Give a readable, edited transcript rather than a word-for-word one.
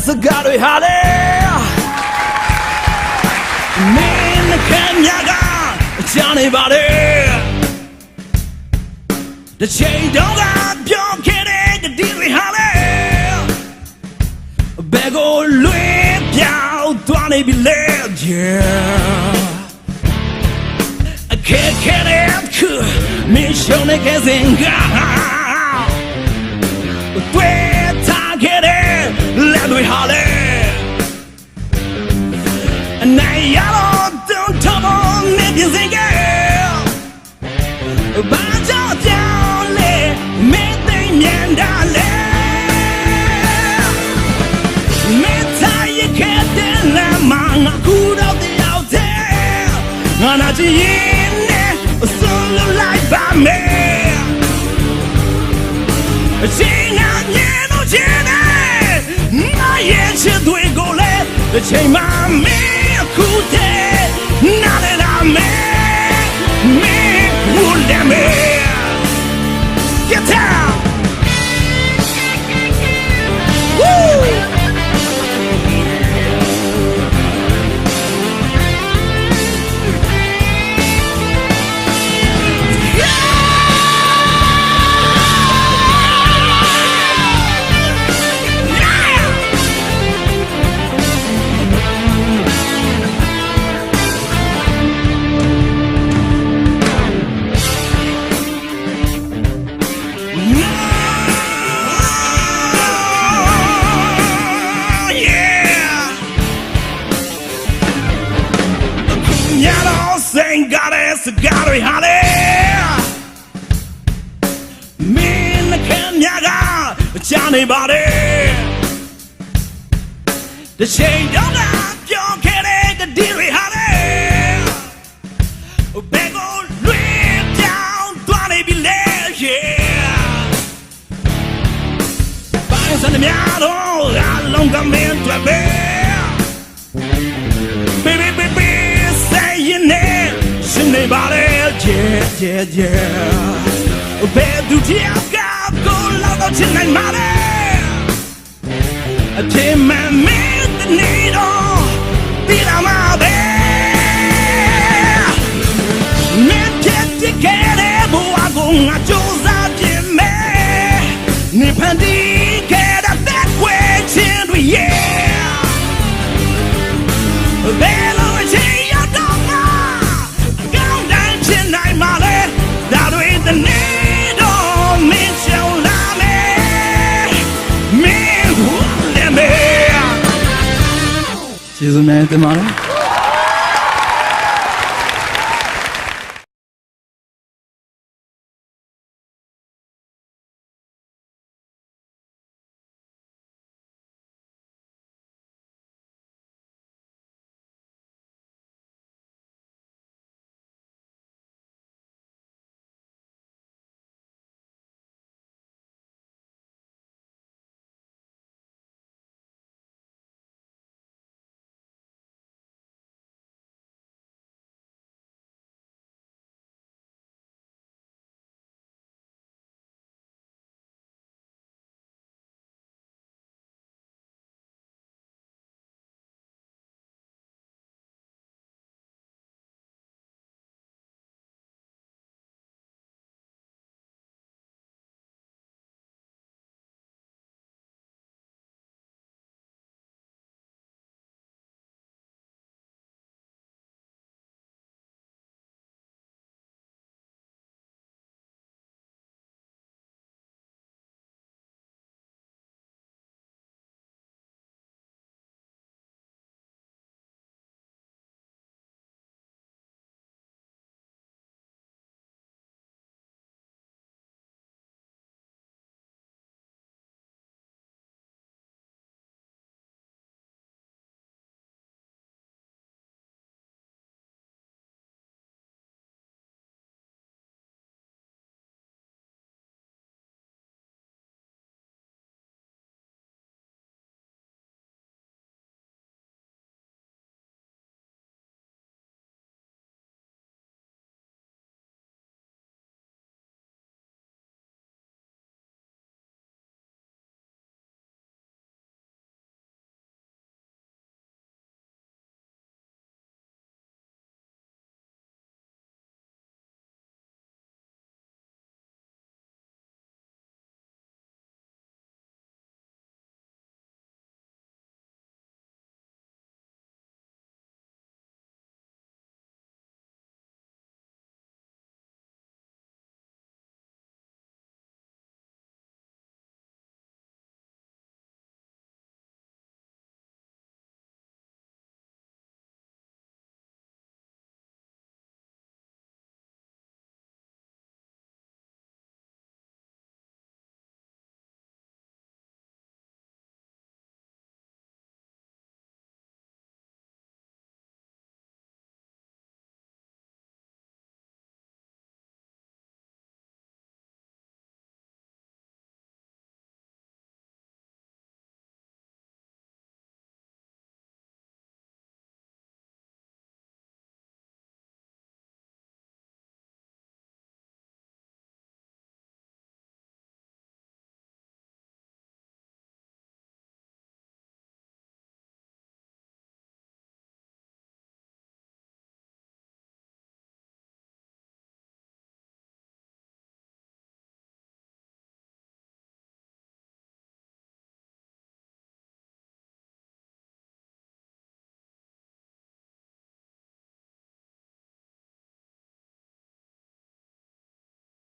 စကားတွေဟာလေမင်းနဲ့ခံရကကြားနေပါလေတစ်ချိန်တုန်းကပြောခဲ့တဲ့ဒီတွေဟာလေဘယ်ကိုလွေပြောင်းသွားနေပြီလေအခက်ခဲတဲ့ခုမင်းရှုံးနေခဲ့စဉ်ကတွေ့ထားခဲ့တဲ့လက်တွေဟာလေအနိုင်ရတော့တုံးထုံးနေပြစင်ကဘာကြောင့်ကြောင့်လဲမင်းသိမြန်တာလေမင်းသားရခဲ့တဲ့လမ်းမှာငါကူတော့တယောက်တည်းငါနာချင်ရင်နဲ့ဆုံးလို့လိုက်ပါမယ်အချိန်ငါမြင်လို့ချင်တယ်ငါရဲ့ချစ်တွေကိုလေအချိန်မှမင်းအခုတည်းနားလည်လာမယ်မင်းwill let me get down woo Ain't got ass, got it, honey. Me and the Kenyaga, Johnny Body. The shade don't have your kidding, the dearie, honey. Big old rip down, 20 below, yeah. Fires on the meadow, I long come in to a bear. Baby, baby, say your name. Anybody, yeah. Bad do you got go love tonight, money? I can't make the needle beat on my bed. Me get to get it, but I go not choose out in me. Nipandi get up that way, till yeah. Bello is here. She's a man, the money.